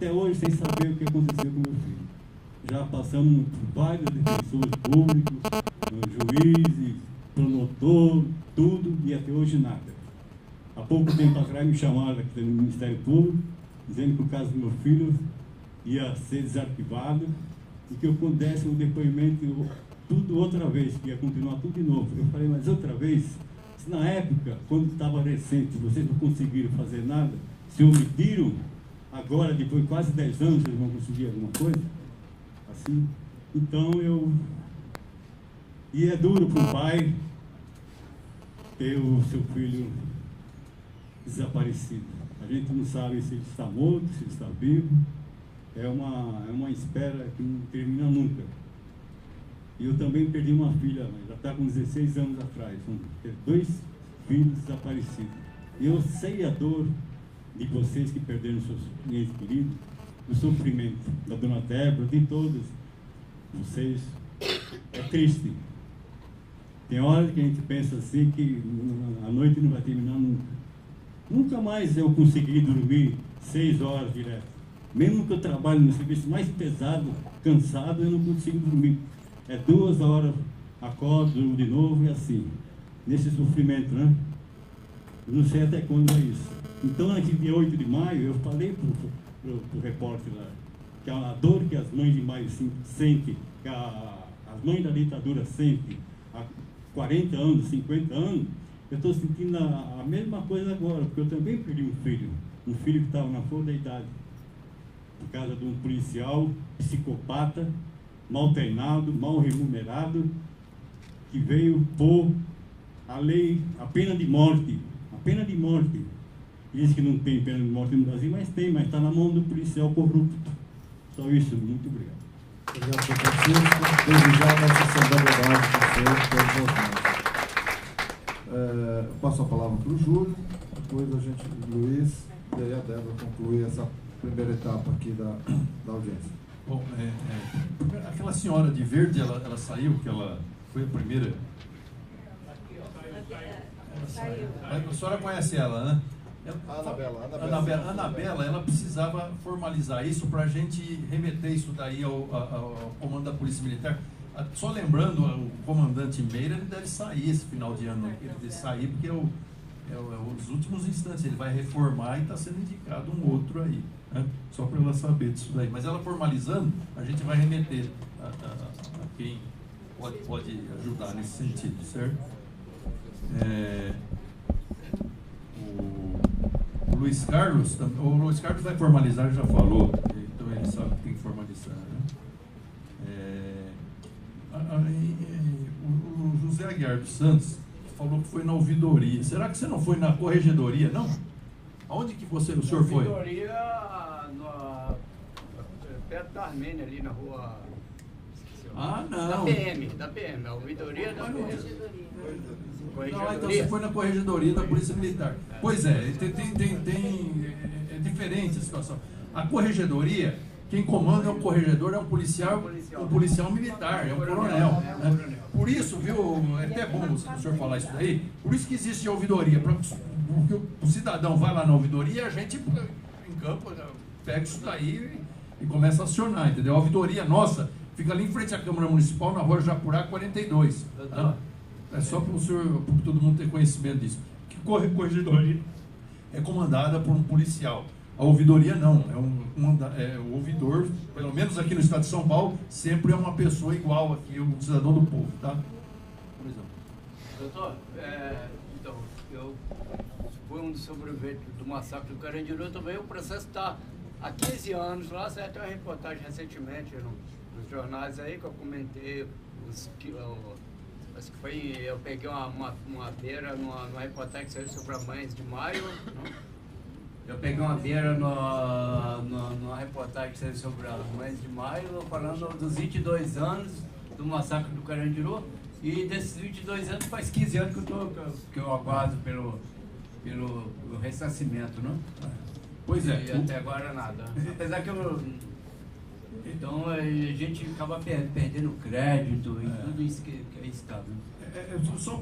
até hoje sem saber o que aconteceu com meu filho. Já passamos por vários defensores públicos, juízes, promotor, tudo, e até hoje nada. Há pouco tempo atrás me chamaram aqui no Ministério Público, dizendo que o caso do meu filho ia ser desarquivado e que eu pudesse o depoimento tudo outra vez, que ia continuar tudo de novo. Eu falei, mas outra vez? Se na época, quando estava recente, vocês não conseguiram fazer nada, se omitiram, agora, depois de quase 10 anos, vocês vão conseguir alguma coisa? Assim, então e é duro para o pai ter o seu filho desaparecido. A gente não sabe se ele está morto, se ele está vivo. É uma espera que não termina nunca. E eu também perdi uma filha, já está com 16 anos atrás. São 2 filhos desaparecidos. E eu sei a dor de vocês que perderam seus entes queridos, o sofrimento da dona Débora, de todos vocês. É triste. Tem horas que a gente pensa assim que a noite não vai terminar nunca. Nunca mais eu consegui dormir 6 horas direto. Mesmo que eu trabalhe no serviço mais pesado, cansado, eu não consigo dormir. É 2 horas, acordo, durmo de novo e assim. Nesse sofrimento, né? Eu não sei até quando é isso. Então, naquele dia 8 de maio, eu falei pro repórter lá, que a dor que as mães de maio sentem, que as mães da ditadura sentem há 40 anos, 50 anos, eu estou sentindo a mesma coisa agora, porque eu também perdi um filho que estava na flor da idade, por causa de um policial psicopata, mal treinado, mal remunerado, que veio pôr a lei, a pena de morte. Diz que não tem pena de morte no Brasil, mas tem, mas está na mão do policial corrupto. Só isso, muito obrigado. Obrigado, Sr. Francisco. Desde já nossa solidariedade com o senhor, todos nós. Passo a palavra para o Júlio, depois a gente, Luiz, e aí a Débora conclui essa primeira etapa aqui da audiência. Bom, aquela senhora de verde, ela saiu, que ela foi a primeira. Ela saiu. A senhora conhece ela, né? Anabela, ela precisava formalizar isso para a gente remeter isso daí ao comando da Polícia Militar. Só lembrando, o comandante Meira, ele deve sair esse final de ano, ele deve sair porque é os últimos instantes, ele vai reformar e está sendo indicado um outro aí, né? Só para ela saber disso daí. Mas ela formalizando, a gente vai remeter a quem pode ajudar nesse sentido, certo? O Luiz Carlos vai formalizar, já falou, então ele sabe que tem que formalizar, né? O José Aguiar dos Santos falou que foi na ouvidoria. Será que você não foi na corregedoria, não? Aonde que o senhor foi? Ouvidoria perto da Armênia, ali na rua... Ah, não. Da PM, a ouvidoria da PM. Não, então você foi na corregedoria da Polícia Militar. Pois é, é diferente a situação. A corregedoria, quem comanda é o corregedor, é um policial militar, é um coronel. Né? Por isso, viu, é até bom o senhor falar isso daí, por isso que existe a ouvidoria, porque o cidadão vai lá na ouvidoria e a gente, em campo, pega isso daí e começa a acionar, entendeu? A ouvidoria nossa fica ali em frente à Câmara Municipal, na rua Japurá 42. Tá? É só para todo mundo ter conhecimento disso. Que corregedoria é comandada por um policial. A ouvidoria não, o ouvidor, pelo menos aqui no estado de São Paulo, sempre é uma pessoa igual aqui, um cidadão do povo, tá? Por exemplo. Doutor, então, eu fui um dos sobreviventes do massacre do Carandiru também. O processo está há 15 anos lá, saiu até uma reportagem recentemente nos jornais aí que eu comentei, eu peguei uma beira numa reportagem que saiu sobre a Mães de Maio, não? Eu peguei uma beira numa reportagem que saiu sobre as Mães de Maio, falando dos 22 anos do massacre do Carandiru, e desses 22 anos faz 15 anos que eu aguardo pelo ressarcimento, não? Pois é. E até agora nada. Apesar que então a gente acaba perdendo crédito e tudo isso que é estado. Só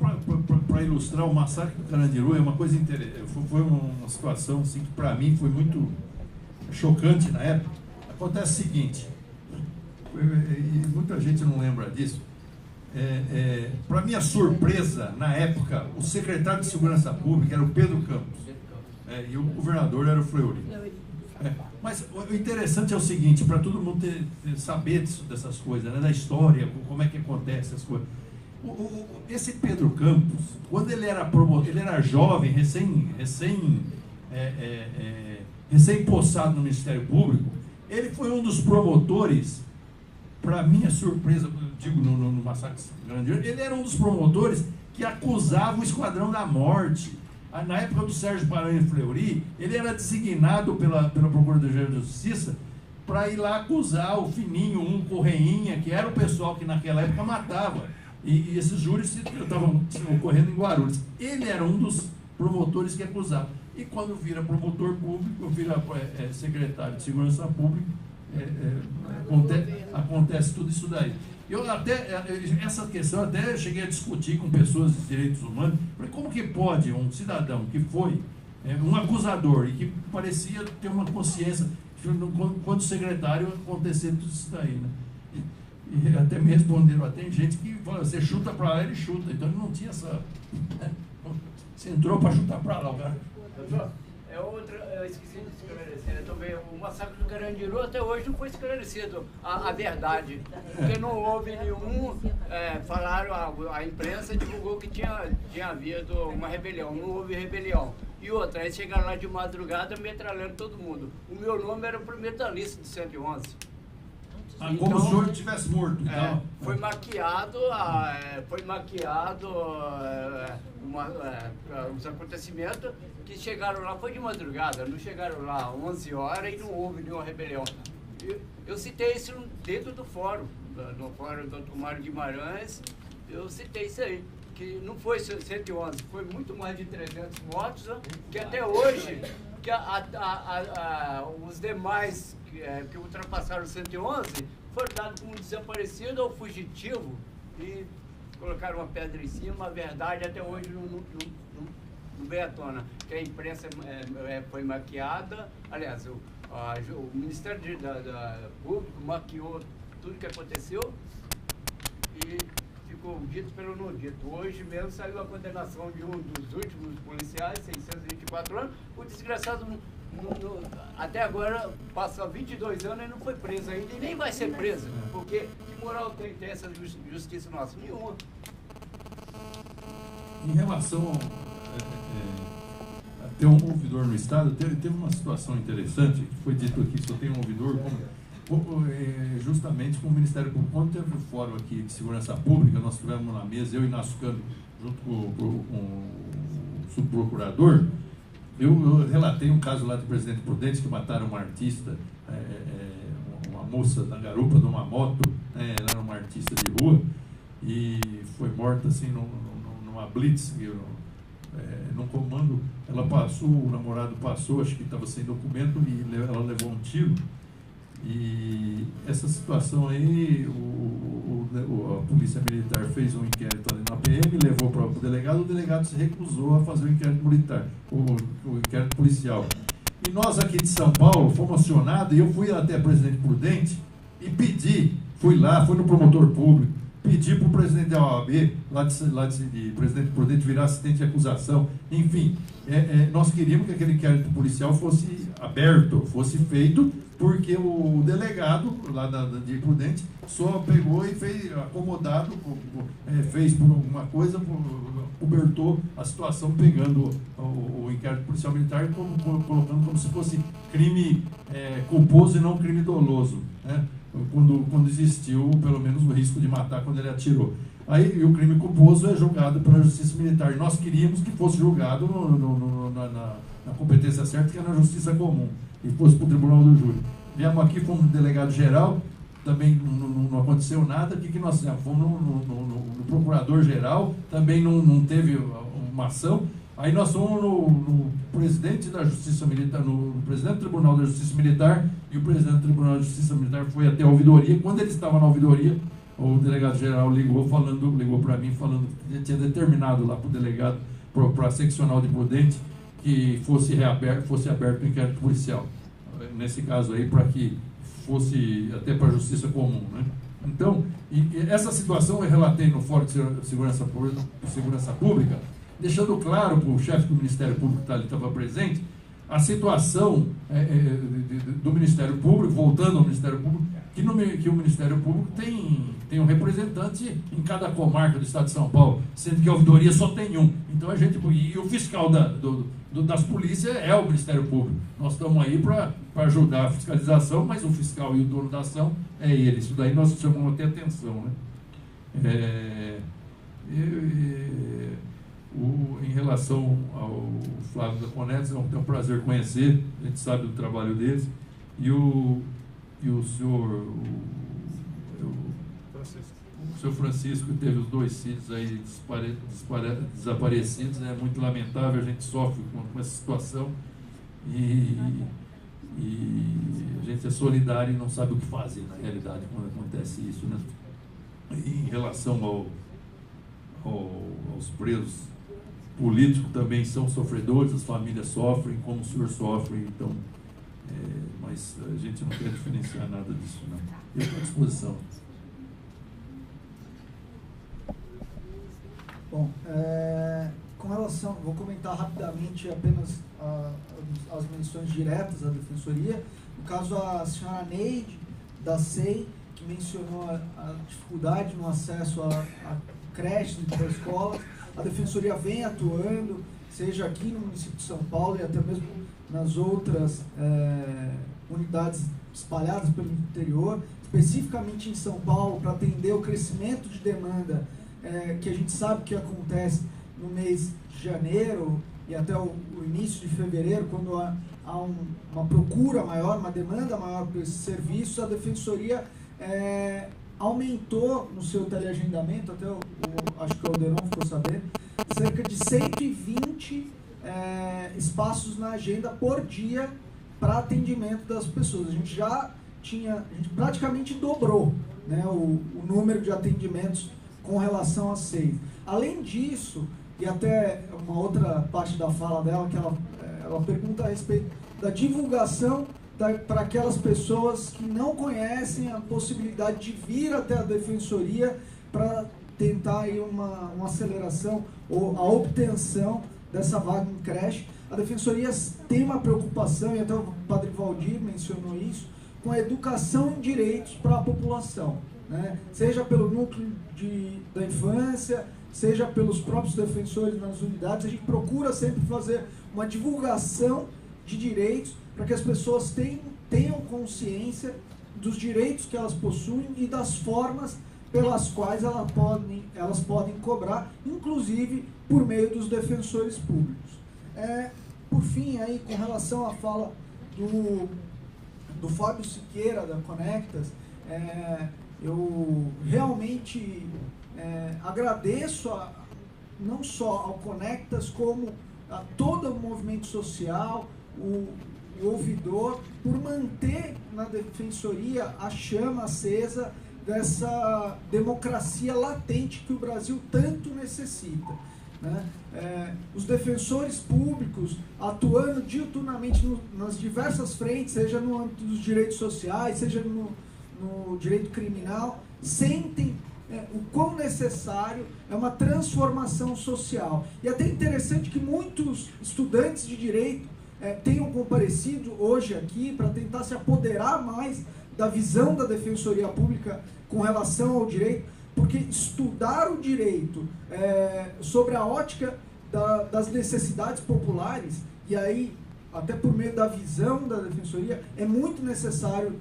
para ilustrar, o massacre do Carandiru é uma coisa interessante. Foi uma situação assim, que para mim foi muito chocante na época. Acontece o seguinte, e muita gente não lembra disso, para minha surpresa, na época, o secretário de Segurança Pública era o Pedro Campos, e o governador era o Fleury. Mas o interessante é o seguinte, para todo mundo saber dessas coisas, né, da história, como é que acontece essas coisas. Esse Pedro Campos, quando ele era promotor, ele era jovem, recém-possado no Ministério Público, ele foi um dos promotores, para minha surpresa, digo no massacre grande, ele era um dos promotores que acusava o Esquadrão da Morte. Na época do Sérgio Paranhos Fleury, ele era designado pela Procuradoria de Justiça para ir lá acusar o Fininho, um Correinha, que era o pessoal que naquela época matava. E esses júris estavam ocorrendo em Guarulhos. Ele era um dos promotores que acusava. E quando vira promotor público, vira secretário de Segurança Pública, acontece tudo isso daí. Essa questão até cheguei a discutir com pessoas de direitos humanos. Falei, como que pode um cidadão que foi um acusador e que parecia ter uma consciência, quando secretário acontecer tudo isso daí, né? E até me responderam, tem gente que fala, você chuta para lá, ele chuta. Então ele não tinha essa... Você entrou para chutar para lá, o cara. Eu esqueci de esclarecer, né, também. O massacre do Carandiru até hoje não foi esclarecido a verdade. Porque não houve nenhum... falaram, a imprensa divulgou que tinha havido uma rebelião. Não houve rebelião. E outra, eles chegaram lá de madrugada metralhando todo mundo. O meu nome era o primeiro da lista de 111. Como então, o senhor estivesse morto. Então. Foi maquiado os acontecimentos que chegaram lá, foi de madrugada, não chegaram lá 11 horas e não houve nenhuma rebelião. Eu citei isso dentro do fórum, no fórum do Dr. Mário Guimarães, eu citei isso aí, que não foi 111, foi muito mais de 300 mortos, né, que até hoje, que os demais que ultrapassaram 111 foram dados como desaparecido ou fugitivo e colocaram uma pedra em cima. A verdade até hoje não veio à tona, que a imprensa foi maquiada. Aliás, o Ministério Público maquiou tudo que aconteceu e ficou dito pelo não dito. Hoje mesmo saiu a condenação de um dos últimos policiais, 624 anos, o desgraçado até agora, passa 22 anos e não foi preso ainda e nem vai ser preso, porque que moral tem essa justiça nossa? Nenhuma. Em relação a ter um ouvidor no Estado, teve uma situação interessante, que foi dito aqui, só tem um ouvidor, justamente com o Ministério Público. Quando teve o fórum aqui de segurança pública, nós tivemos na mesa, eu e Inácio Cano, junto com o subprocurador, eu relatei um caso lá do Presidente Prudente, que mataram uma artista, uma moça da garupa de uma moto, ela era uma artista de rua, e foi morta assim numa blitz, num comando. Ela passou, o namorado passou, acho que estava sem documento, e ela levou um tiro. E essa situação aí, a Polícia Militar fez um inquérito ali na PM, levou para o delegado se recusou a fazer o inquérito militar, o inquérito policial. E nós aqui de São Paulo fomos acionados, e eu fui até Presidente Prudente e fui no promotor público, pedi para o presidente da OAB, lá de Presidente Prudente, virar assistente de acusação, enfim, nós queríamos que aquele inquérito policial fosse aberto, fosse feito, porque o delegado lá de Prudente só pegou e fez acomodado, fez por alguma coisa, cobertou a situação, pegando o inquérito policial militar e colocando como se fosse crime culposo e não crime doloso, né? Quando existiu pelo menos o risco de matar quando ele atirou. Aí o crime culposo é julgado pela Justiça Militar. E nós queríamos que fosse julgado na competência certa, que é na Justiça Comum, e fosse para o Tribunal do Júri. Viemos aqui, fomos no delegado geral, também não aconteceu nada. O que nós fizemos? Fomos no procurador-geral, também não teve uma ação. Aí nós fomos no presidente da Justiça Militar, no presidente do Tribunal da Justiça Militar, e o presidente do Tribunal da Justiça Militar foi até a ouvidoria. Quando ele estava na ouvidoria, o delegado-geral ligou para mim, falando que tinha determinado lá para o delegado, para a seccional de Prudente, que fosse aberto o inquérito policial. nesse caso aí, para que fosse até para a justiça comum, né? Então, essa situação eu relatei no Fórum de Segurança Pública, deixando claro para o chefe do Ministério Público que estava presente, a situação do Ministério Público, voltando ao Ministério Público, que o Ministério Público tem um representante em cada comarca do Estado de São Paulo, sendo que a ouvidoria só tem um. Então e o fiscal das polícias é o Ministério Público. Nós estamos aí para ajudar a fiscalização, mas o fiscal e o dono da ação é ele. Isso daí nós chamamos até atenção, né? Em relação ao Flávio da Conex, é um prazer conhecer, a gente sabe do trabalho deles, e o senhor Francisco teve os 2 filhos aí desaparecidos, né? Muito lamentável, a gente sofre com essa situação e a gente é solidário e não sabe o que fazer na realidade quando acontece isso, né? E em relação aos presos políticos, também são sofredores, as famílias sofrem, como o senhor sofre, então, mas a gente não quer diferenciar nada disso, não. Eu estou à disposição. Bom, com relação, vou comentar rapidamente apenas as menções diretas à Defensoria. No caso, a senhora Neide, da SEI, que mencionou a dificuldade no acesso a creches e para escolas. A Defensoria vem atuando, seja aqui no município de São Paulo e até mesmo nas outras unidades espalhadas pelo interior, especificamente em São Paulo, para atender o crescimento de demanda que a gente sabe que acontece no mês de janeiro e até o início de fevereiro, quando há uma procura maior, uma demanda maior por esses serviços. A Defensoria aumentou no seu teleagendamento, até acho que o Alderon ficou sabendo, cerca de 120 espaços na agenda por dia para atendimento das pessoas. A gente praticamente dobrou, né, o número de atendimentos com relação a 6. Além disso, e até uma outra parte da fala dela, que ela pergunta a respeito da divulgação para aquelas pessoas que não conhecem a possibilidade de vir até a Defensoria para tentar aí uma aceleração ou a obtenção dessa vaga em creche. A Defensoria tem uma preocupação, e até o Padre Valdir mencionou isso, com a educação em direitos para a população, né? Seja pelo núcleo da infância, seja pelos próprios defensores nas unidades. A gente procura sempre fazer uma divulgação de direitos para que as pessoas tenham consciência dos direitos que elas possuem e das formas pelas quais elas podem cobrar, inclusive por meio dos defensores públicos. Por fim, aí, com relação à fala do Fábio Siqueira, da Conectas, eu realmente agradeço não só ao Conectas, como a todo o movimento social, o ouvidor, por manter na Defensoria a chama acesa dessa democracia latente que o Brasil tanto necessita, né? Os defensores públicos atuando diuturnamente nas diversas frentes, seja no âmbito dos direitos sociais, seja no direito criminal, sentem o quão necessário é uma transformação social. E é até interessante que muitos estudantes de direito tenham comparecido hoje aqui para tentar se apoderar mais da visão da Defensoria Pública com relação ao direito, porque estudar o direito sobre a ótica das necessidades populares, e aí até por meio da visão da Defensoria, é muito necessário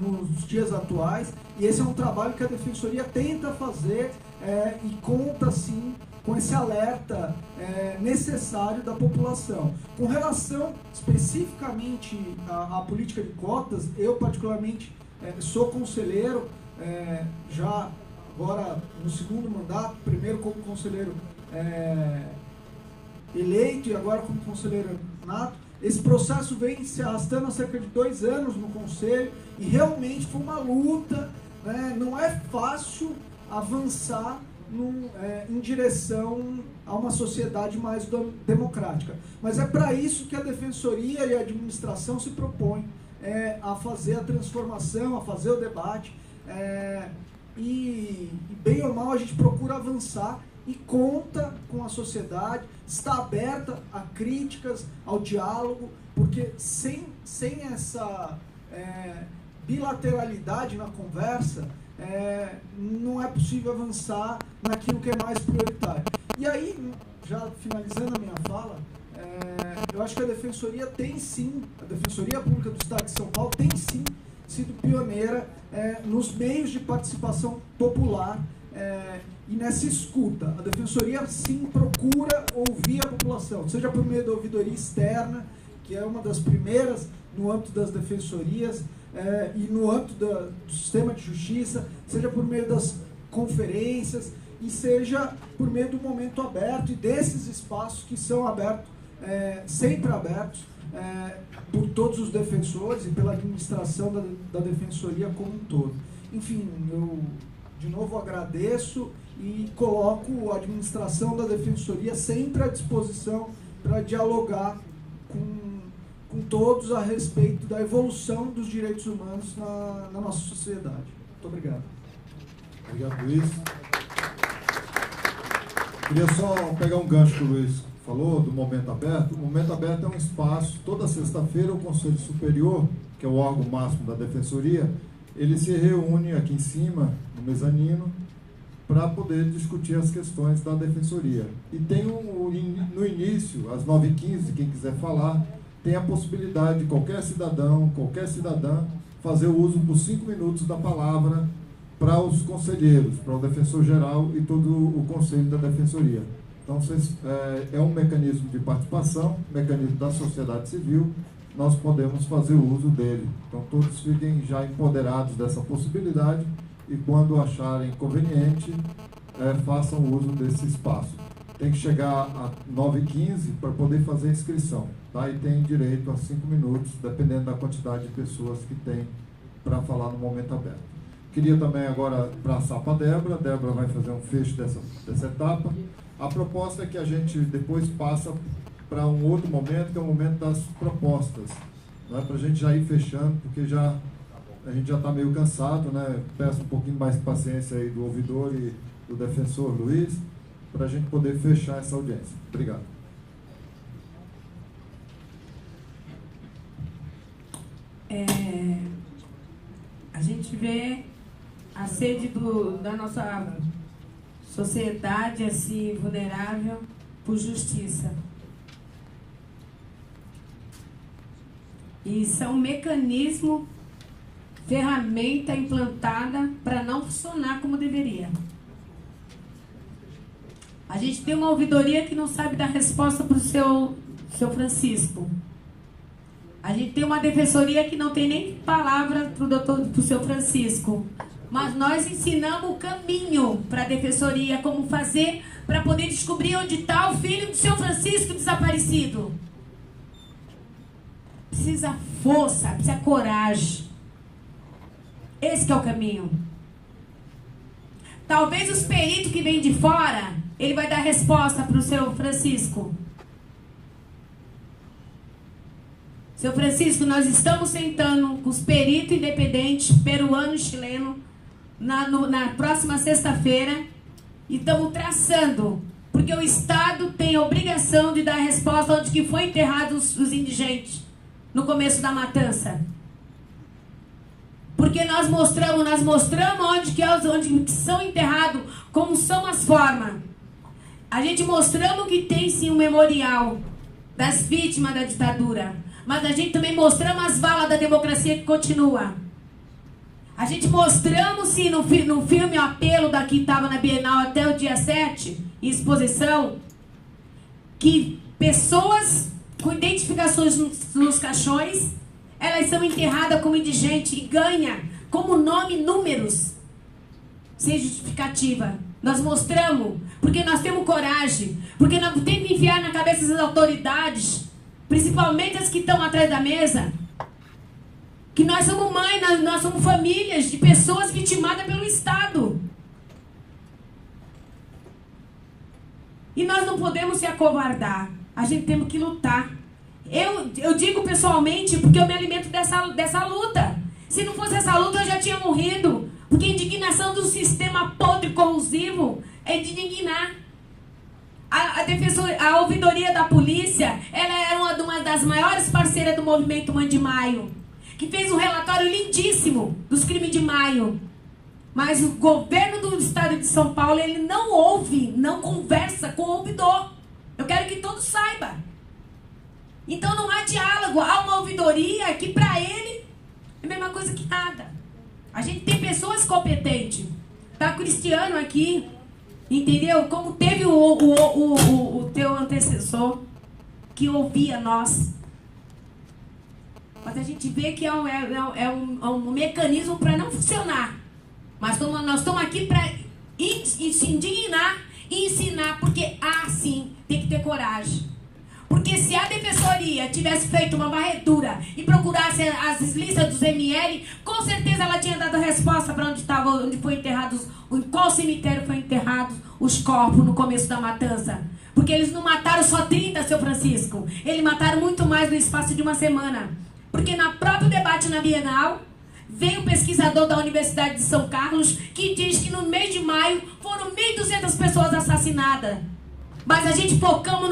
nos dias atuais, e esse é um trabalho que a Defensoria tenta fazer e conta sim com esse alerta necessário da população. Com relação especificamente à política de cotas, eu particularmente sou conselheiro, já agora no segundo mandato, primeiro como conselheiro eleito e agora como conselheiro nato. Esse processo vem se arrastando há cerca de 2 anos no Conselho e realmente foi uma luta, né? Não é fácil avançar em direção a uma sociedade mais democrática. Mas é para isso que a Defensoria e a administração se propõem, a fazer a transformação, a fazer o debate, e bem ou mal a gente procura avançar e conta com a sociedade, está aberta a críticas, ao diálogo, porque sem essa bilateralidade na conversa, não é possível avançar naquilo que é mais prioritário. E aí, já finalizando a minha fala, eu acho que a Defensoria tem sim, a Defensoria Pública do Estado de São Paulo tem sim sido pioneira nos meios de participação popular e nessa escuta. A Defensoria sim procura ouvir a população, seja por meio da ouvidoria externa, que é uma das primeiras no âmbito das defensorias, e no âmbito do sistema de justiça, seja por meio das conferências, e seja por meio do momento aberto e desses espaços que são abertos, sempre abertos, por todos os defensores e pela administração da Defensoria como um todo. Enfim, eu de novo agradeço e coloco a administração da Defensoria sempre à disposição para dialogar com todos a respeito da evolução dos direitos humanos na nossa sociedade. Muito obrigado. Obrigado, Luiz. Queria só pegar um gancho que o Luiz falou do Momento Aberto. O Momento Aberto é um espaço, toda sexta-feira o Conselho Superior, que é o órgão máximo da Defensoria, ele se reúne aqui em cima, no mezanino, para poder discutir as questões da Defensoria. E tem no início, às 9h15, quem quiser falar, tem a possibilidade de qualquer cidadão, qualquer cidadã, fazer o uso por 5 minutos da palavra para os conselheiros, para o defensor-geral e todo o conselho da Defensoria. Então, é um mecanismo de participação, mecanismo da sociedade civil, nós podemos fazer o uso dele. Então, todos fiquem já empoderados dessa possibilidade e, quando acharem conveniente, façam uso desse espaço. Tem que chegar a 9h15 para poder fazer a inscrição, tá? E tem direito a 5 minutos, dependendo da quantidade de pessoas que tem para falar no Momento Aberto. Queria também agora passar para a Débora. A Débora vai fazer um fecho dessa etapa. A proposta é que a gente depois passa para um outro momento, que é o momento das propostas, né? Para a gente já ir fechando, porque a gente já está meio cansado, né? Peço um pouquinho mais de paciência aí do ouvidor e do defensor Luiz, para a gente poder fechar essa audiência. Obrigado. A gente vê a sede da nossa sociedade assim vulnerável por justiça. E são mecanismo, ferramenta implantada para não funcionar como deveria. A gente tem uma ouvidoria que não sabe dar resposta para o seu Francisco. A gente tem uma defensoria que não tem nem palavra para o seu Francisco. Mas nós ensinamos o caminho para a defensoria, como fazer para poder descobrir onde está o filho do seu Francisco desaparecido. Precisa força, precisa coragem. Esse que é o caminho. Talvez os peritos que vêm de fora, ele vai dar resposta para o seu Francisco. Seu Francisco, nós estamos sentando com os peritos independentes, peruano e chileno, na próxima sexta-feira, e estamos traçando, porque o Estado tem a obrigação de dar resposta onde que foi enterrados os indigentes, no começo da matança. Porque nós mostramos onde que são enterrados, como são as formas. A gente mostramos que tem sim um memorial das vítimas da ditadura, mas a gente também mostramos as valas da democracia que continua. A gente mostramos sim no filme O Apelo, daqui estava na Bienal até o dia 7, em exposição, que pessoas com identificações nos caixões, elas são enterradas como indigente e ganham como nome números, sem justificativa. Nós mostramos, porque nós temos coragem, porque nós temos que enfiar na cabeça das autoridades, principalmente as que estão atrás da mesa, que nós somos mães, nós somos famílias de pessoas vitimadas pelo Estado. E nós não podemos se acovardar. A gente tem que lutar. Eu digo pessoalmente porque eu me alimento dessa luta. Se não fosse essa luta, eu já tinha morrido. Porque a indignação do sistema podre corrosivo é de indignar. A ouvidoria da polícia, ela era uma das maiores parceiras do movimento Mãe de Maio, que fez um relatório lindíssimo dos crimes de maio. Mas o governo do estado de São Paulo, ele não ouve, não conversa com o ouvidor. Eu quero que todos saibam. Então não há diálogo, há uma ouvidoria que para ele é a mesma coisa que nada. A gente tem pessoas competentes. Tá Cristiano aqui, entendeu? Como teve o teu antecessor que ouvia nós. Mas a gente vê que é um mecanismo para não funcionar. Mas nós estamos aqui para se indignar e ensinar, porque sim, tem que ter coragem. Porque se a defensoria tivesse feito uma varredura e procurasse as listas dos ML, com certeza ela tinha dado a resposta para onde foi enterrados, em qual cemitério foi enterrados os corpos no começo da matança. Porque eles não mataram só 30, seu Francisco. Eles mataram muito mais no espaço de uma semana. Porque no próprio debate na Bienal, veio um pesquisador da Universidade de São Carlos que diz que no mês de maio foram 1.200 pessoas assassinadas. Mas a gente focamos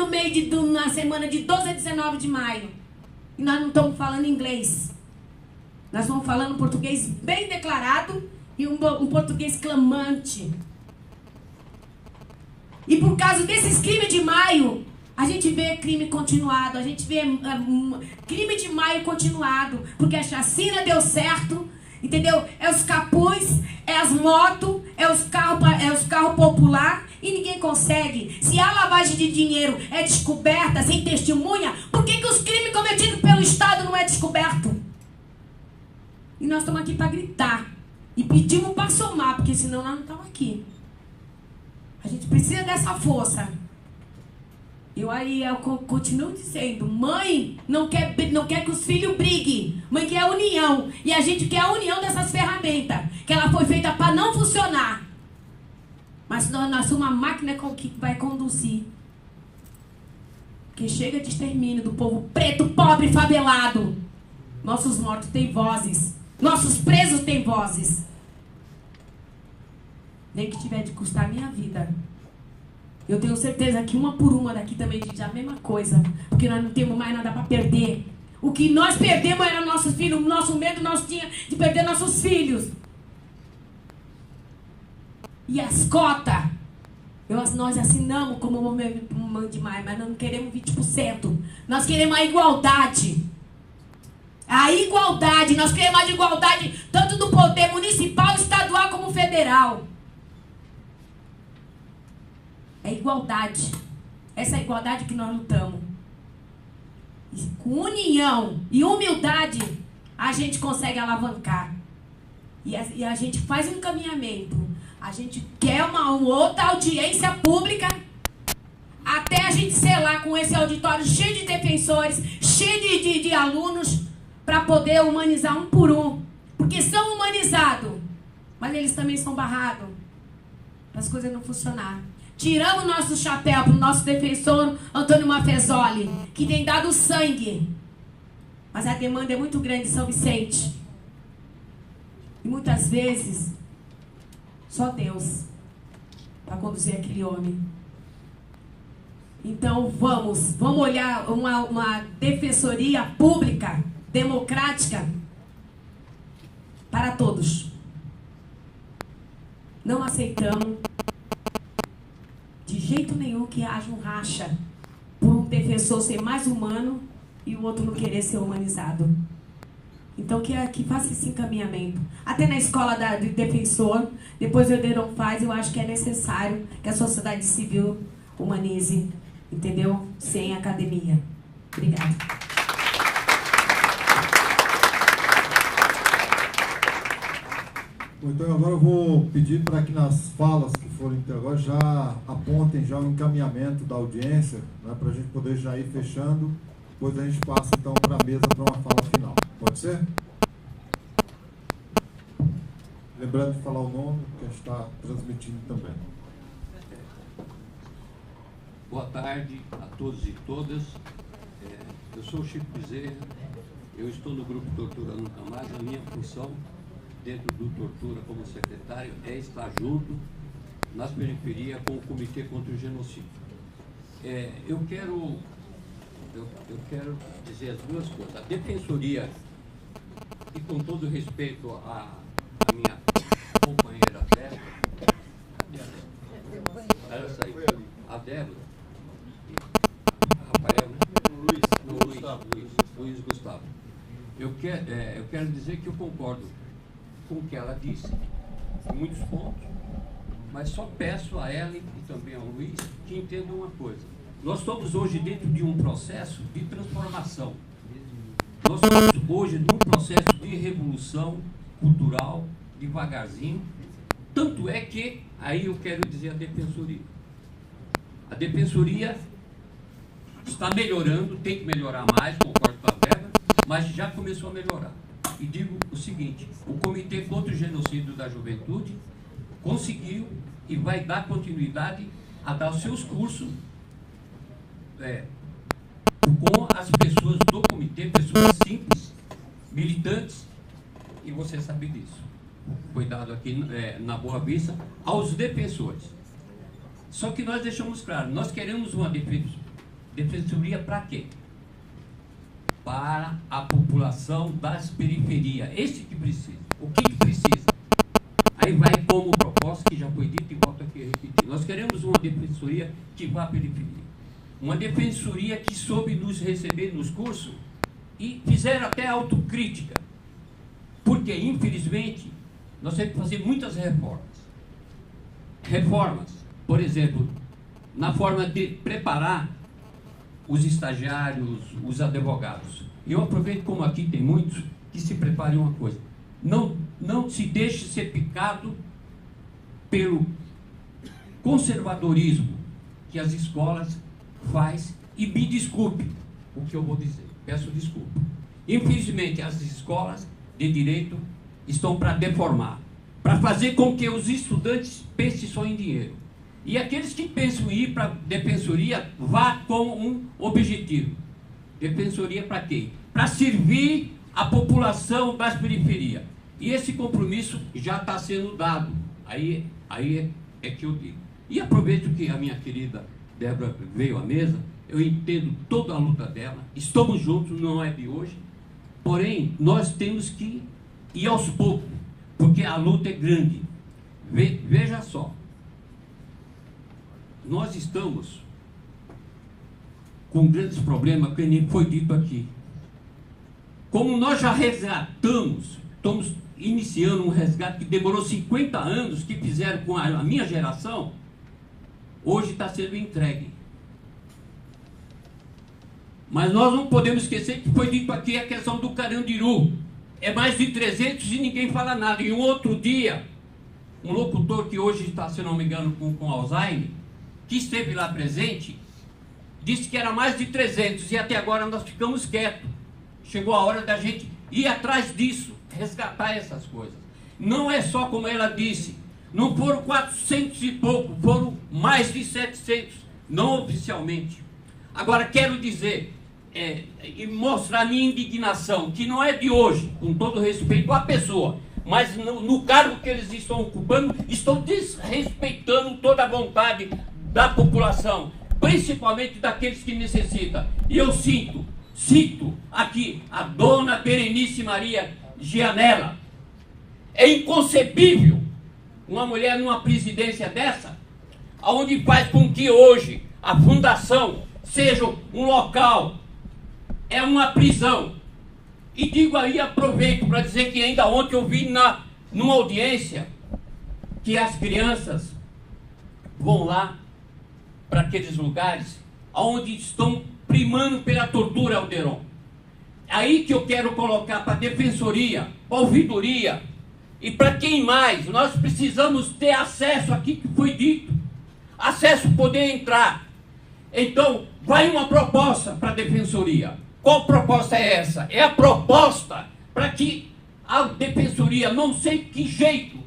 na semana de 12 a 19 de maio. E nós não estamos falando inglês. Nós estamos falando português bem declarado e um português clamante. E por causa desses crimes de maio, a gente vê crime continuado, a gente vê crime de maio continuado, porque a chacina deu certo, entendeu? É os capuz, é as motos, é os carros popular e ninguém consegue. Se a lavagem de dinheiro é descoberta sem testemunha, por que os crimes cometidos pelo Estado não é descoberto? E nós estamos aqui para gritar e pedimos para somar, porque senão nós não estamos aqui. A gente precisa dessa força. Eu continuo dizendo, mãe não quer que os filhos briguem. Mãe quer a união. E a gente quer a união dessas ferramentas. Que ela foi feita para não funcionar. Mas nós somos uma máquina que vai conduzir. Que chega de extermínio do povo preto, pobre, favelado. Nossos mortos têm vozes. Nossos presos têm vozes. Nem que tiver de custar a minha vida. Eu tenho certeza que uma por uma daqui também diz a mesma coisa. Porque nós não temos mais nada para perder. O que nós perdemos era nossos filhos. O nosso medo nós tinha de perder nossos filhos. E as cotas. Nós assinamos como movimento Mãe de Maio, mas nós não queremos 20%. Nós queremos a igualdade. A igualdade. Nós queremos a igualdade tanto do poder municipal, estadual como federal. É igualdade. Essa é a igualdade que nós lutamos. E com união e humildade, a gente consegue alavancar. E a gente faz um encaminhamento. A gente quer uma outra audiência pública até a gente selar com esse auditório cheio de defensores, cheio de alunos, para poder humanizar um por um. Porque são humanizados, mas eles também são barrados para as coisas não funcionarem. Tiramos o nosso chapéu para o nosso defensor Antônio Mafezoli, que tem dado sangue. Mas a demanda é muito grande em São Vicente. E muitas vezes, só Deus para conduzir aquele homem. Então vamos olhar uma defensoria pública, democrática, para todos. Não aceitamos de jeito nenhum que haja um racha por um defensor ser mais humano e o outro não querer ser humanizado. Então que faça esse encaminhamento. Até na escola de defensor, depois o Elderon faz, eu acho que é necessário que a sociedade civil humanize, entendeu? Sem academia. Obrigada. Então agora eu vou pedir para que nas falas que forem ter agora já apontem já o encaminhamento da audiência, né, para a gente poder já ir fechando. Depois a gente passa então para a mesa para uma fala final. Pode ser? Lembrando de falar o nome, que a gente está transmitindo também. Boa tarde a todos e todas. Eu sou o Chico Bezerra, eu estou no grupo Tortura Nunca Mais. A minha função dentro do Tortura como secretário é estar junto nas periferias com o Comitê contra o Genocídio. Eu quero dizer as duas coisas. A Defensoria, e com todo respeito à minha companheira Débora, a Débora, Rafael, né? Luiz Gustavo. Eu quero dizer que eu concordo com o que ela disse, em muitos pontos, mas só peço a ela e também ao Luiz que entendam uma coisa. Nós estamos hoje dentro de um processo de transformação. Nós estamos hoje num processo de revolução cultural, devagarzinho. Tanto é que, aí eu quero dizer a Defensoria. A Defensoria está melhorando, tem que melhorar mais, concordo com a Débora, mas já começou a melhorar. E digo o seguinte, o Comitê contra o Genocídio da Juventude conseguiu e vai dar continuidade a dar os seus cursos com as pessoas do comitê, pessoas simples, militantes, e você sabe disso. Foi dado aqui na Boa Vista aos defensores. Só que nós deixamos claro, nós queremos uma defensoria para quê? Para a população das periferias. Esse que precisa. O que precisa? Aí vai como proposta que já foi dito e volto aqui a repetir. Nós queremos uma defensoria que vá à periferia. Uma defensoria que soube nos receber nos cursos e fizeram até autocrítica. Porque, infelizmente, nós temos que fazer muitas reformas. Reformas, por exemplo, na forma de preparar os estagiários, os advogados. Eu aproveito, como aqui tem muitos, que se preparem uma coisa. Não se deixe ser picado pelo conservadorismo que as escolas faz, e me desculpe o que eu vou dizer, peço desculpa. Infelizmente, as escolas de direito estão para deformar, para fazer com que os estudantes pensem só em dinheiro. E aqueles que pensam em ir para a defensoria, vá com um objetivo. Defensoria para quê? Para servir a população das periferias. E esse compromisso já está sendo dado. Aí é que eu digo. E aproveito que a minha querida Débora veio à mesa, eu entendo toda a luta dela, estamos juntos, não é de hoje, porém, nós temos que ir aos poucos, porque a luta é grande. Veja só, nós estamos com grandes problemas, que nem foi dito aqui. Como nós já resgatamos, estamos iniciando um resgate que demorou 50 anos, que fizeram com a minha geração, hoje está sendo entregue. Mas nós não podemos esquecer que foi dito aqui a questão do Carandiru. É mais de 300 e ninguém fala nada. E um outro dia, um locutor que hoje está, se não me engano, com Alzheimer, que esteve lá presente, disse que era mais de 300 e até agora nós ficamos quietos. Chegou a hora da gente ir atrás disso, resgatar essas coisas. Não é só como ela disse, não foram 400 e pouco, foram mais de 700, não oficialmente. Agora, quero dizer, e mostrar a minha indignação, que não é de hoje, com todo respeito à pessoa, mas no cargo que eles estão ocupando, estão desrespeitando toda a vontade da população, principalmente daqueles que necessitam. E eu cito aqui a dona Berenice Maria Gianella. É inconcebível uma mulher numa presidência dessa, onde faz com que hoje a fundação seja um local, é uma prisão. E digo aí, aproveito para dizer que ainda ontem eu vi numa audiência que as crianças vão lá para aqueles lugares onde estão primando pela tortura, Alderon. Aí que eu quero colocar para a defensoria, para a ouvidoria, e para quem mais, nós precisamos ter acesso aqui que foi dito, acesso, poder entrar. Então, vai uma proposta para a defensoria. Qual proposta é essa? É a proposta para que a defensoria, não sei que jeito,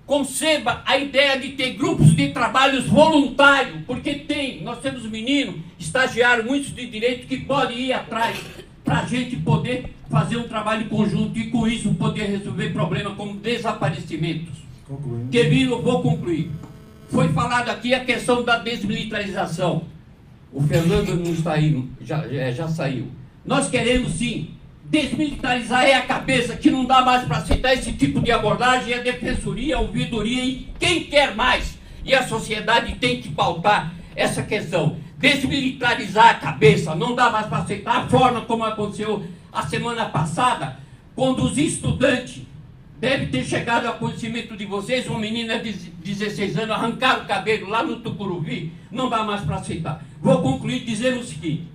conceba a ideia de ter grupos de trabalhos voluntários, porque nós temos meninos, estagiários, muitos de direito, que podem ir atrás para a gente poder fazer um trabalho conjunto e com isso poder resolver problemas como desaparecimentos. Termino, vou concluir. Foi falado aqui a questão da desmilitarização. O Fernando não está aí, já saiu. Nós queremos sim desmilitarizar a cabeça, que não dá mais para aceitar esse tipo de abordagem, a defensoria, a ouvidoria e quem quer mais. E a sociedade tem que pautar essa questão. Desmilitarizar a cabeça, não dá mais para aceitar a forma como aconteceu a semana passada, quando os estudantes devem ter chegado ao conhecimento de vocês, uma menina de 16 anos arrancaram o cabelo lá no Tucuruvi, não dá mais para aceitar. Vou concluir dizendo o seguinte: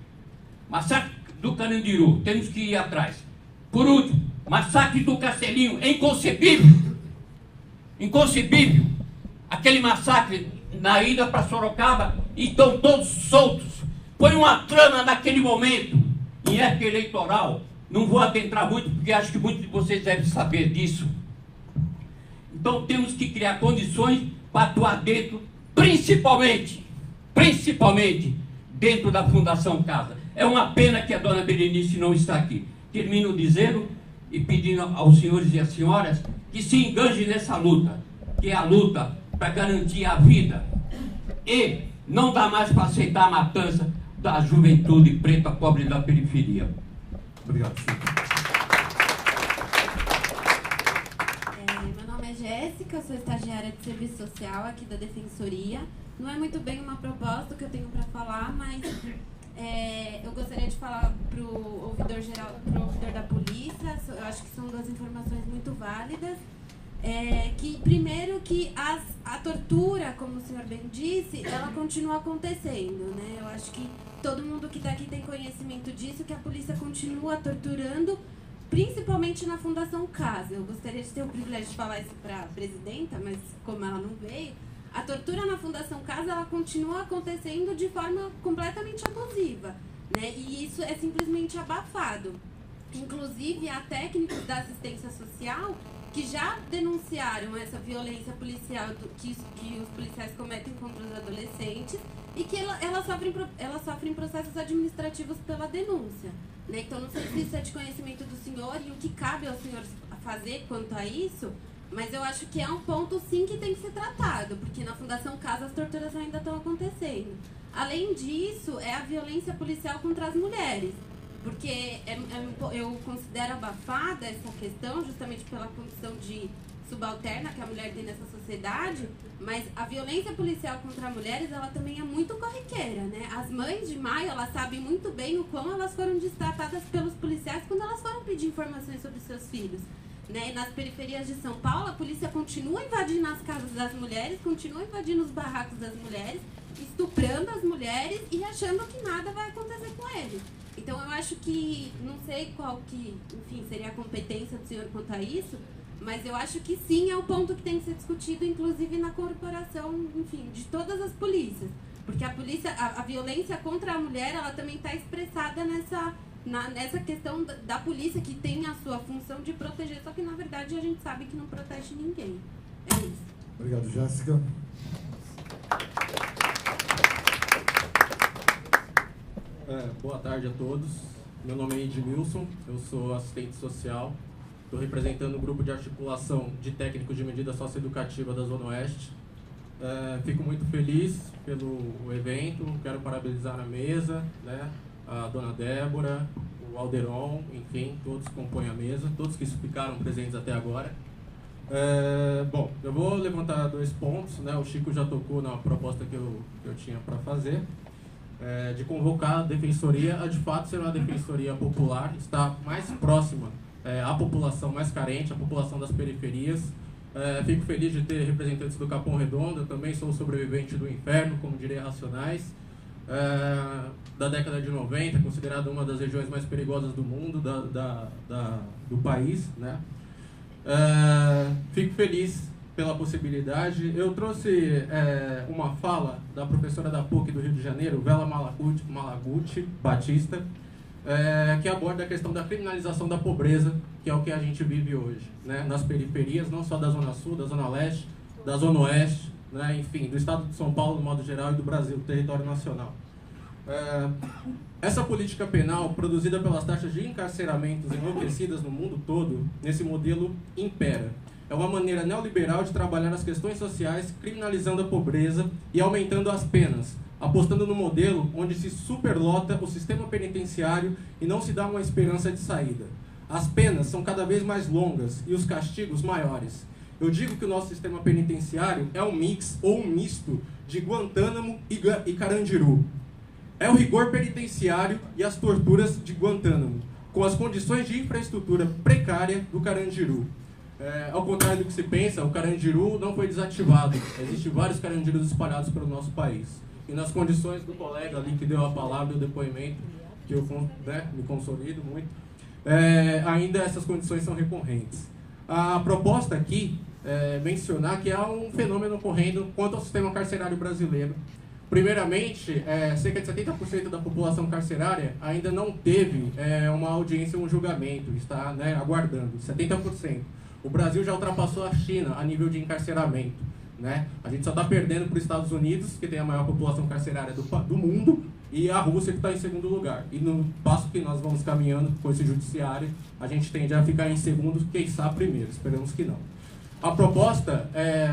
massacre do Carandiru, temos que ir atrás. Por último, massacre do Castelinho, é inconcebível. Inconcebível. Aquele massacre na ida para Sorocaba, e estão todos soltos. Foi uma trama naquele momento, em época eleitoral. Não vou adentrar muito, porque acho que muitos de vocês devem saber disso. Então temos que criar condições para atuar dentro, principalmente dentro da Fundação Casa. É uma pena que a dona Berenice não está aqui. Termino dizendo e pedindo aos senhores e às senhoras que se engajem nessa luta, que é a luta para garantir a vida. E não dá mais para aceitar a matança da juventude preta pobre da periferia. Obrigado. Meu nome é Jéssica, sou estagiária de serviço social aqui da Defensoria. Não é muito bem uma proposta que eu tenho para falar, mas eu gostaria de falar para o ouvidor geral, para o ouvidor da polícia. Eu acho que são duas informações muito válidas. Que primeiro que a tortura, como o senhor bem disse, ela continua acontecendo, né? Eu acho que todo mundo que está aqui tem conhecimento disso, que a polícia continua torturando, principalmente na Fundação Casa. Eu gostaria de ter o privilégio de falar isso para a presidenta, mas como ela não veio, a tortura na Fundação Casa, ela continua acontecendo de forma completamente abusiva, né? E isso é simplesmente abafado. Inclusive, há técnicos da assistência social que já denunciaram essa violência policial que os policiais cometem contra os adolescentes e que elas sofrem processos administrativos pela denúncia, né? Então, não sei se isso é de conhecimento do senhor e o que cabe ao senhor fazer quanto a isso, mas eu acho que é um ponto, sim, que tem que ser tratado, porque na Fundação Casa as torturas ainda estão acontecendo. Além disso, é a violência policial contra as mulheres. Porque eu considero abafada essa questão justamente pela condição de subalterna que a mulher tem nessa sociedade, mas a violência policial contra as mulheres, ela também é muito corriqueira, né? As mães de Maio, elas sabem muito bem o quão elas foram destratadas pelos policiais quando elas foram pedir informações sobre seus filhos, né? E nas periferias de São Paulo, a polícia continua invadindo as casas das mulheres, continua invadindo os barracos das mulheres, estuprando as mulheres e achando que nada vai acontecer com eles. Então, eu acho que, não sei qual que, enfim, seria a competência do senhor quanto a isso, mas eu acho que sim, é um ponto que tem que ser discutido, inclusive na corporação, enfim, de todas as polícias. Porque a polícia, a violência contra a mulher, ela também está expressada nessa questão da polícia, que tem a sua função de proteger, só que, na verdade, a gente sabe que não protege ninguém. É isso. Obrigado, Jéssica. Boa tarde a todos. Meu nome é Edmilson, eu sou assistente social. Estou representando o grupo de articulação de técnicos de medida socioeducativa da Zona Oeste. Fico muito feliz pelo evento, quero parabenizar a mesa, né? A dona Débora, o Alderon, enfim, todos que compõem a mesa, todos que ficaram presentes até agora. Bom, eu vou levantar 2 pontos, né? O Chico já tocou na proposta que eu tinha para fazer. De convocar a defensoria a de fato ser uma defensoria popular, estar mais próxima à população mais carente, à população das periferias. Fico feliz de ter representantes do Capão Redondo, eu também sou sobrevivente do inferno, como diria Racionais, da década de 90, considerada uma das regiões mais perigosas do mundo, do país, né? Fico feliz pela possibilidade. Eu trouxe uma fala da professora da PUC do Rio de Janeiro, Vela Malaguti Batista, que aborda a questão da criminalização da pobreza, que é o que a gente vive hoje, né? Nas periferias, não só da Zona Sul, da Zona Leste, da Zona Oeste, né, enfim, do estado de São Paulo, no modo geral, e do Brasil, do território nacional. Essa política penal, produzida pelas taxas de encarceramentos enlouquecidas no mundo todo, nesse modelo impera. É uma maneira neoliberal de trabalhar as questões sociais, criminalizando a pobreza e aumentando as penas, apostando no modelo onde se superlota o sistema penitenciário e não se dá uma esperança de saída. As penas são cada vez mais longas e os castigos maiores. Eu digo que o nosso sistema penitenciário é um mix ou um misto de Guantánamo e Carandiru. É o rigor penitenciário e as torturas de Guantánamo, com as condições de infraestrutura precária do Carandiru. Ao contrário do que se pensa, o Carandiru não foi desativado. Existem vários Carandirus espalhados pelo nosso país. E nas condições do colega ali que deu a palavra e o depoimento, que eu me consolido muito, ainda essas condições são recorrentes. A proposta aqui é mencionar que há um fenômeno ocorrendo quanto ao sistema carcerário brasileiro. Primeiramente, cerca de 70% da população carcerária ainda não teve uma audiência ou um julgamento, está aguardando, 70%. O Brasil já ultrapassou a China a nível de encarceramento, né? A gente só está perdendo para os Estados Unidos, que tem a maior população carcerária do mundo, e a Rússia, que está em segundo lugar. E no passo que nós vamos caminhando com esse judiciário, a gente tende a ficar em segundo, quem sabe primeiro, esperamos que não. A proposta,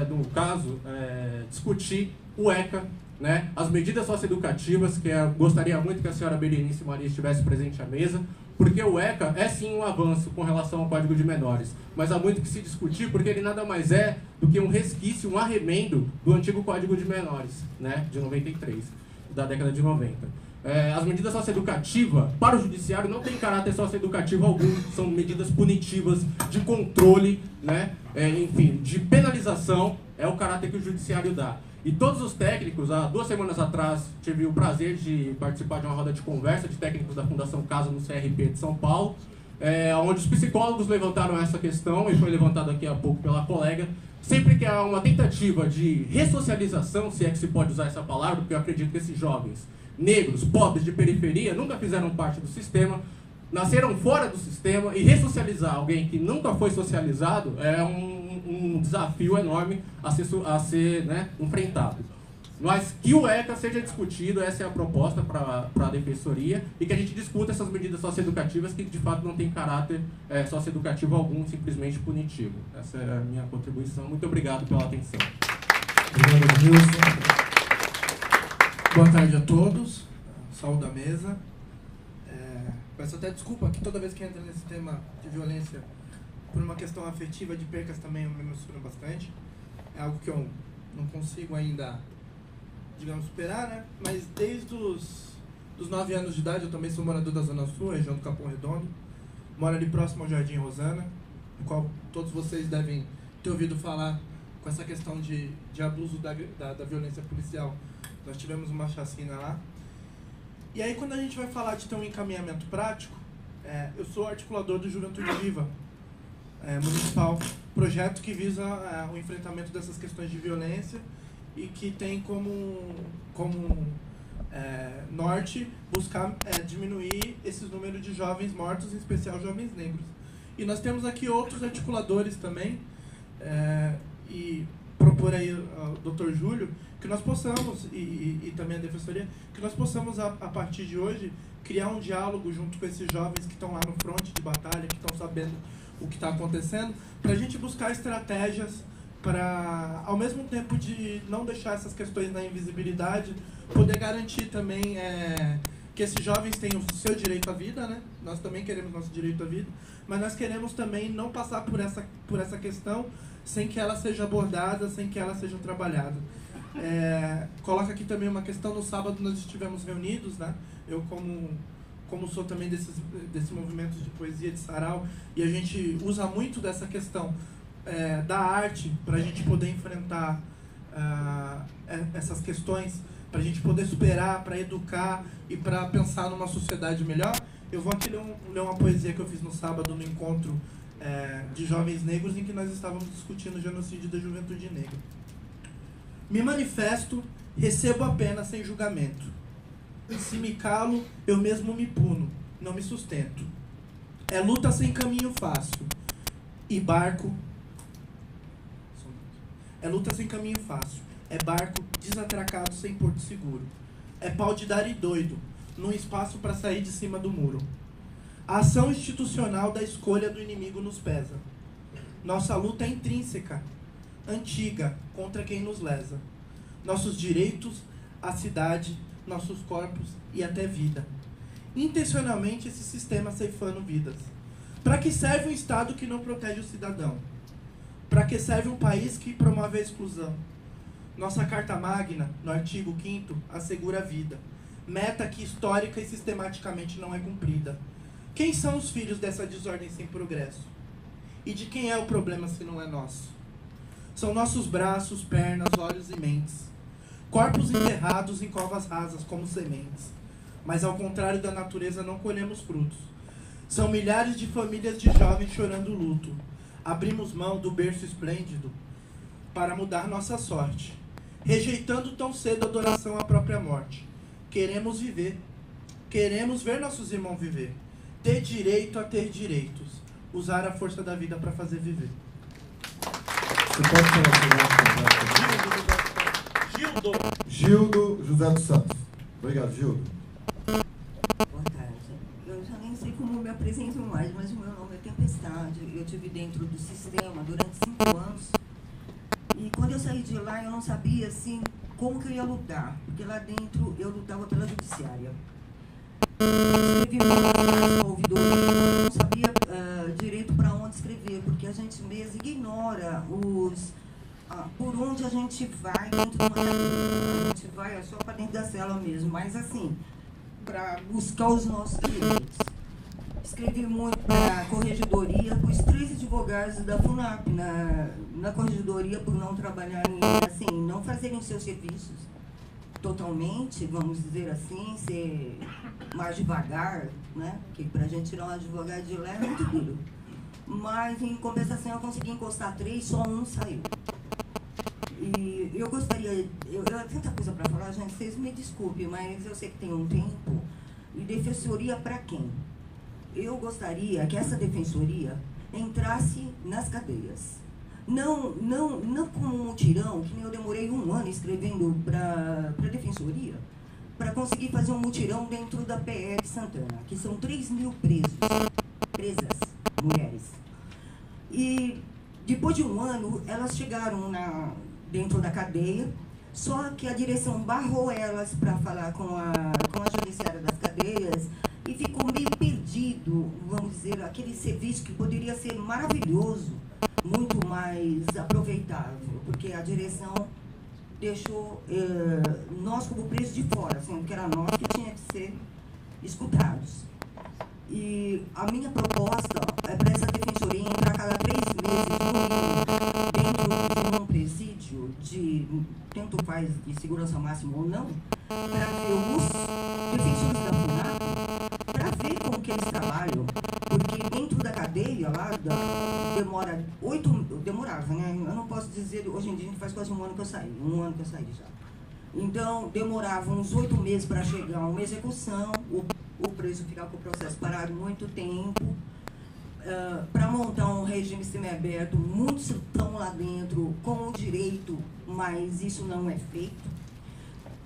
no caso, discutir o ECA, né, as medidas socioeducativas, que eu gostaria muito que a senhora Berenice Maria estivesse presente à mesa, porque o ECA é sim um avanço com relação ao Código de Menores, mas há muito que se discutir, porque ele nada mais é do que um resquício, um arremendo do antigo Código de Menores, né, de 93, da década de 90. As medidas socioeducativas para o judiciário não têm caráter socioeducativo algum, são medidas punitivas de controle, né, enfim, de penalização, é o caráter que o judiciário dá. E todos os técnicos, há 2 semanas atrás, tive o prazer de participar de uma roda de conversa de técnicos da Fundação Casa no CRP de São Paulo, onde os psicólogos levantaram essa questão, e foi levantado aqui há pouco pela colega. Sempre que há uma tentativa de ressocialização, se é que se pode usar essa palavra, porque eu acredito que esses jovens negros, pobres, de periferia, nunca fizeram parte do sistema, nasceram fora do sistema, e ressocializar alguém que nunca foi socializado é um desafio enorme a ser enfrentado. Mas que o ECA seja discutido, essa é a proposta para a Defensoria, e que a gente discuta essas medidas socioeducativas que de fato não têm caráter socioeducativo algum, simplesmente punitivo. Essa é a minha contribuição. Muito obrigado pela atenção. Obrigado, Wilson. Boa tarde a todos. Saúde à mesa. Peço até desculpa que toda vez que entra nesse tema de violência por uma questão afetiva de percas também eu me emociono bastante. É algo que eu não consigo ainda, digamos, superar, né? Mas desde os 9 anos de idade eu também sou morador da Zona Sul, região do Capão Redondo. Moro ali próximo ao Jardim Rosana, no qual todos vocês devem ter ouvido falar com essa questão de abuso da violência policial. Nós tivemos uma chacina lá. E aí, quando a gente vai falar de ter um encaminhamento prático, eu sou articulador do Juventude Viva Municipal, projeto que visa o enfrentamento dessas questões de violência e que tem como norte buscar diminuir esses números de jovens mortos, em especial jovens negros. E nós temos aqui outros articuladores também, e propor aí ao Dr. Júlio que nós possamos, e também a Defensoria, que nós possamos, a partir de hoje, criar um diálogo junto com esses jovens que estão lá no fronte de batalha, que estão sabendo o que está acontecendo, para a gente buscar estratégias para, ao mesmo tempo de não deixar essas questões na invisibilidade, poder garantir também que esses jovens tenham o seu direito à vida, né? Nós também queremos nosso direito à vida, mas nós queremos também não passar por essa questão sem que ela seja abordada, sem que ela seja trabalhada. Coloca aqui também uma questão, no sábado nós estivemos reunidos, né? Eu como sou também desse movimento de poesia de sarau, e a gente usa muito dessa questão da arte para a gente poder enfrentar essas questões, para a gente poder superar, para educar e para pensar numa sociedade melhor. Eu vou aqui ler uma poesia que eu fiz no sábado no encontro de jovens negros, em que nós estávamos discutindo o genocídio da juventude negra. Me manifesto, recebo a pena sem julgamento. Se me calo, eu mesmo me puno, não me sustento. É luta sem caminho fácil, e barco É luta sem caminho fácil. É barco desatracado sem porto seguro. É pau de dar e doido, num espaço para sair de cima do muro. A ação institucional da escolha do inimigo nos pesa. Nossa luta é intrínseca, antiga, contra quem nos lesa. Nossos direitos, a cidade, nossos corpos e até vida. Intencionalmente esse sistema ceifando vidas. Para que serve um Estado que não protege o cidadão? Para que serve um país que promove a exclusão? Nossa Carta Magna, no artigo 5º, assegura a vida. Meta que histórica e sistematicamente não é cumprida. Quem são os filhos dessa desordem sem progresso? E de quem é o problema se não é nosso? São nossos braços, pernas, olhos e mentes. Corpos enterrados em covas rasas como sementes. Mas ao contrário da natureza não colhemos frutos. São milhares de famílias de jovens chorando luto. Abrimos mão do berço esplêndido para mudar nossa sorte. Rejeitando tão cedo a adoração à própria morte. Queremos viver. Queremos ver nossos irmãos viver. Ter direito a ter direitos. Usar a força da vida para fazer viver. Você pode falar Gildo José dos Santos. Obrigado, Gildo. Boa tarde. Eu já nem sei como me apresento mais, mas o meu nome é Tempestade. Eu estive dentro do sistema durante 5 anos. E quando eu saí de lá, eu não sabia, assim, como que eu ia lutar. Porque lá dentro eu lutava pela judiciária. Eu escrevi muito ouvidoria, eu não sabia direito para onde escrever, porque a gente mesmo ignora por onde a gente vai dentro de uma cadeia. A gente vai só para dentro da cela mesmo, mas assim, para buscar os nossos direitos. Escrevi muito para a corregedoria, pus 3 advogados da FUNAP na corregedoria por não trabalharem, assim, não fazerem seus serviços totalmente, vamos dizer assim, ser mais devagar, né? Porque para a gente tirar um advogado de lá é muito duro. Mas, em compensação, eu consegui encostar 3, só um saiu. E eu gostaria... Eu tenho tanta coisa para falar, gente, vocês me desculpem, mas eu sei que tem um tempo. E defensoria para quem? Eu gostaria que essa defensoria entrasse nas cadeias. Não como um mutirão, que nem eu demorei 1 ano escrevendo para a defensoria, para conseguir fazer um mutirão dentro da PE de Santana, que são 3.000 presas, mulheres. E depois de 1 ano, elas chegaram dentro da cadeia, só que a direção barrou elas para falar com a judiciária das cadeias e ficou meio perdido, vamos dizer, aquele serviço que poderia ser maravilhoso, muito mais aproveitável, porque a direção deixou nós como presos de fora, sendo que era nós que tinha que ser escutados. E a minha proposta é para essa defensoria entrar cada 3 meses no mínimo dentro de um presídio tanto faz de segurança máxima ou não, para ver os defensores da FUNAP, para ver como que eles trabalham, porque dentro da cadeia lá demorava, né? Eu não posso dizer, hoje em dia faz quase 1 ano que eu saí, 1 ano que eu saí já. Então demorava uns 8 meses para chegar a uma execução, o preso ficava com o processo parado muito tempo. Para montar um regime semiaberto, muitos estão lá dentro com o direito, mas isso não é feito.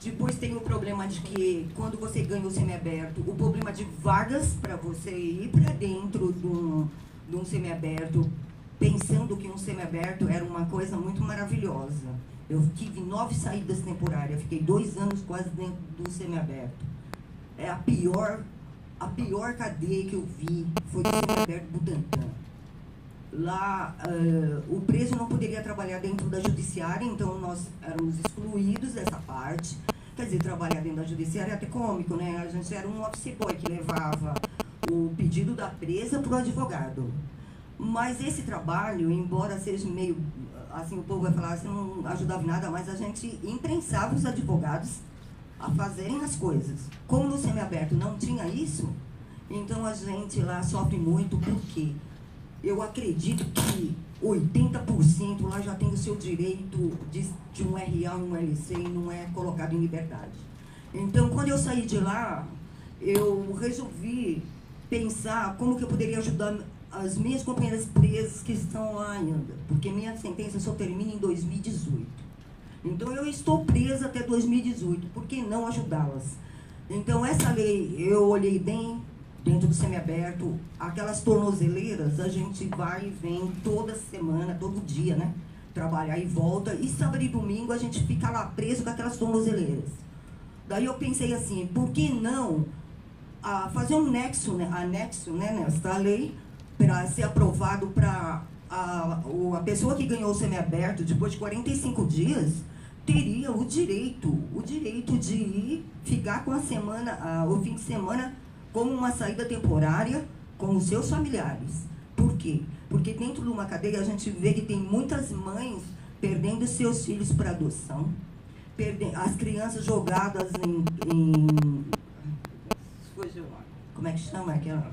Depois tem o problema de que, quando você ganha o semiaberto, o problema de vagas para você ir para dentro de um semiaberto, pensando que um semiaberto era uma coisa muito maravilhosa. Eu tive 9 saídas temporárias, fiquei 2 anos quase dentro do semiaberto. É a pior cadeia que eu vi foi o semiaberto Butantã. Lá, o preso não poderia trabalhar dentro da judiciária, então nós éramos excluídos dessa parte. Quer dizer, trabalhar dentro da judiciária é até cômico, né? A gente era um office boy que levava o pedido da presa para o advogado. Mas esse trabalho, embora seja meio... Assim, o povo vai falar assim, não ajudava em nada, mas a gente imprensava os advogados a fazerem as coisas. Como no semiaberto não tinha isso, então a gente lá sofre muito, porque eu acredito que 80% lá já tem o seu direito de um RA e um LC e não é colocado em liberdade. Então, quando eu saí de lá, eu resolvi pensar como que eu poderia ajudar as minhas companheiras presas que estão lá ainda, porque minha sentença só termina em 2018. Então eu estou presa até 2018, por que não ajudá-las? Então essa lei, eu olhei bem dentro do semiaberto, aquelas tornozeleiras, a gente vai e vem toda semana, todo dia, né? Trabalhar e volta, e sábado e domingo a gente fica lá preso com aquelas tornozeleiras. Daí eu pensei assim, por que não fazer um anexo nesta lei, para ser aprovado para a pessoa que ganhou o semiaberto, depois de 45 dias, teria o direito de ir ficar com o fim de semana como uma saída temporária com os seus familiares. Por quê? Porque dentro de uma cadeia a gente vê que tem muitas mães perdendo seus filhos para adoção, as crianças jogadas em como é que chama aquela?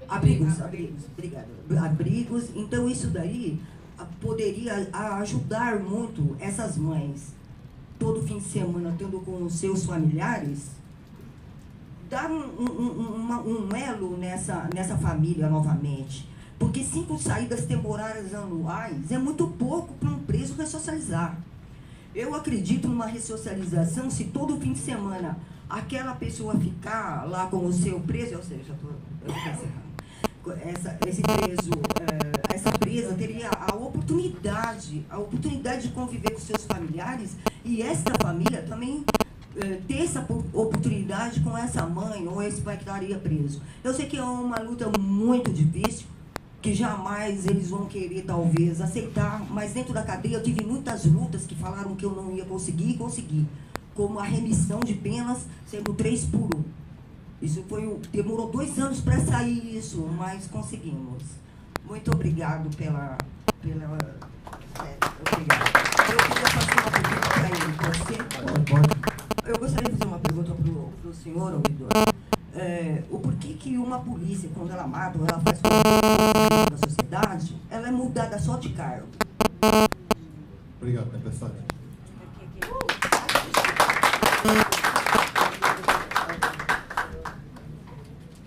Abrigos, obrigada. Abrigos. Então isso daí poderia ajudar muito essas mães, todo fim de semana tendo com os seus familiares, dar um elo nessa família novamente. Porque 5 saídas temporárias anuais é muito pouco para um preso ressocializar. Eu acredito numa ressocialização se todo fim de semana aquela pessoa ficar lá com o seu preso, ou seja, esse preso, essa presa teria a oportunidade de conviver com seus familiares, e esta família também ter essa oportunidade com essa mãe ou esse pai que estaria preso. Eu sei que é uma luta muito difícil, que jamais eles vão querer, talvez, aceitar, mas dentro da cadeia eu tive muitas lutas que falaram que eu não ia conseguir, e consegui. Como a remissão de penas, sendo 3 por 1. Isso demorou 2 anos para sair isso, mas conseguimos. Muito obrigado pela obrigado. Eu queria fazer uma pergunta para ele, pode ser? Pode. Eu gostaria de fazer uma pergunta para o senhor, ouvidor. O porquê que uma polícia, quando ela mata, ou ela faz coisa na sociedade, ela é mudada só de cargo? Obrigado, Tempestade.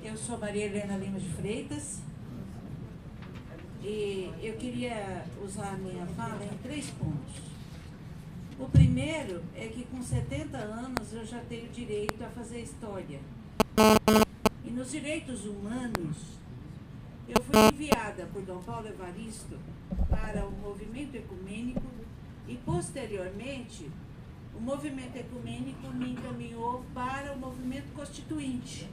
Eu sou Maria Helena Lima de Freitas e eu queria usar a minha fala em 3 pontos. O primeiro é que com 70 anos eu já tenho direito a fazer história. E nos direitos humanos, eu fui enviada por Dom Paulo Evaristo para o movimento ecumênico e, posteriormente, o movimento ecumênico me encaminhou para o movimento constituinte.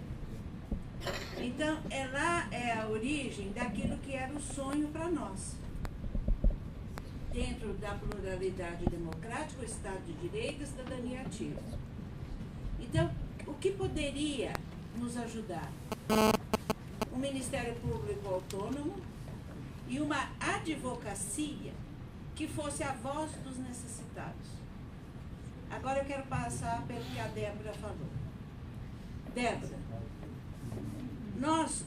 Então, lá é a origem daquilo que era o sonho para nós. Dentro da pluralidade democrática, o Estado de Direito e a cidadania ativa. Então, o que poderia nos ajudar? Um Ministério Público autônomo e uma advocacia que fosse a voz dos necessitados. Agora eu quero passar pelo que a Débora falou. Débora, nós,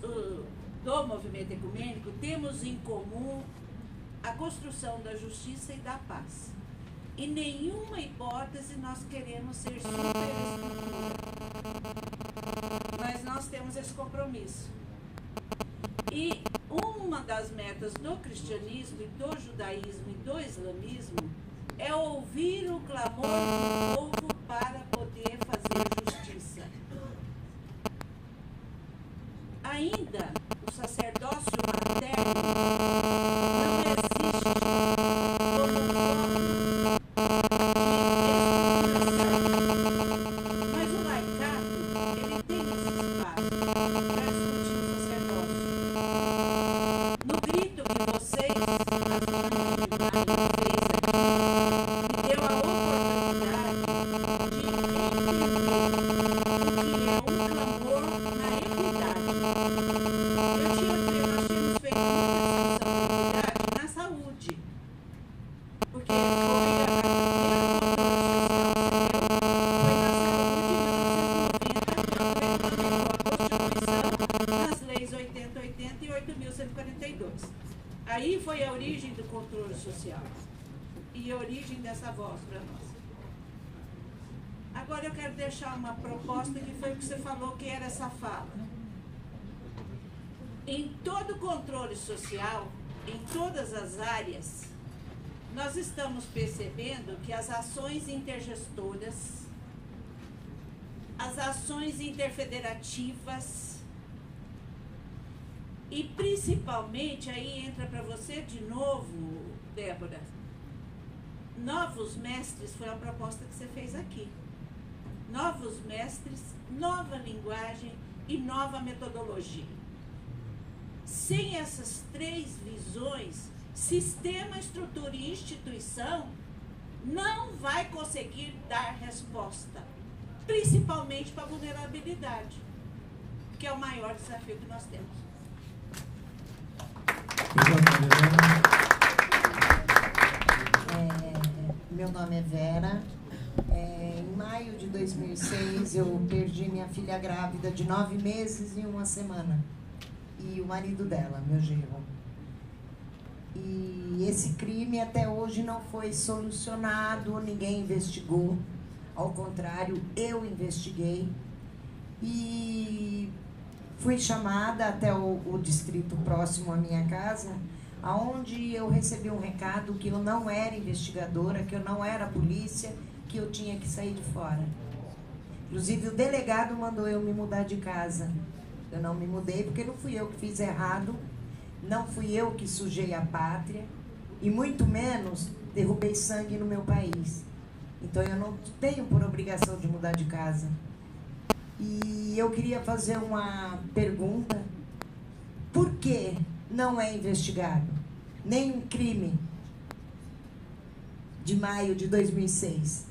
do movimento ecumênico, temos em comum a construção da justiça e da paz. Em nenhuma hipótese nós queremos ser superestrutura. Mas nós temos esse compromisso. E uma das metas do cristianismo, e do judaísmo e do islamismo é ouvir o clamor do povo para poder fazer justiça. Ainda o sacerdócio materno não existe como forma de estruturação. Mas o laicato, ele tem esse espaço para discutir o sacerdócio. No grito que vocês, as irmãs de Maio, fez aqui, me deu a oportunidade de entender o que é um clamor na equidade. Nós tínhamos feito muita discussão de equidade na saúde, porque foi a primeira nas leis 8080 e 8.142. Aí foi a origem do controle social e a origem dessa voz para nós. Agora eu quero deixar uma proposta que foi o que você falou que era essa fala. em todo o controle social, em todas as áreas, nós estamos percebendo que as ações intergestoras, as ações interfederativas e principalmente, aí entra para você de novo, Débora, novos mestres foi a proposta que você fez aqui. Novos mestres, nova linguagem e nova metodologia. Sem essas três visões, sistema, estrutura e instituição não vai conseguir dar resposta, principalmente para a vulnerabilidade, que é o maior desafio que nós temos. Meu nome é Vera. Em maio de 2006, eu perdi minha filha grávida de 9 meses e 1 semana. E o marido dela, meu genro. E esse crime até hoje não foi solucionado, ninguém investigou. Ao contrário, eu investiguei. E fui chamada até o distrito próximo à minha casa, onde eu recebi um recado que eu não era investigadora, que eu não era polícia, que eu tinha que sair de fora. Inclusive, o delegado mandou eu me mudar de casa. Eu não me mudei porque não fui eu que fiz errado, não fui eu que sujei a pátria e muito menos derrubei sangue no meu país. Então, eu não tenho por obrigação de mudar de casa. E eu queria fazer uma pergunta. Por que não é investigado nenhum crime de maio de 2006?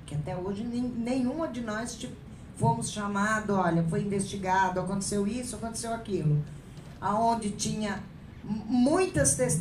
Que até hoje nenhuma de nós fomos chamados, olha, foi investigado, aconteceu isso, aconteceu aquilo. Aonde tinha muitas testemunhas.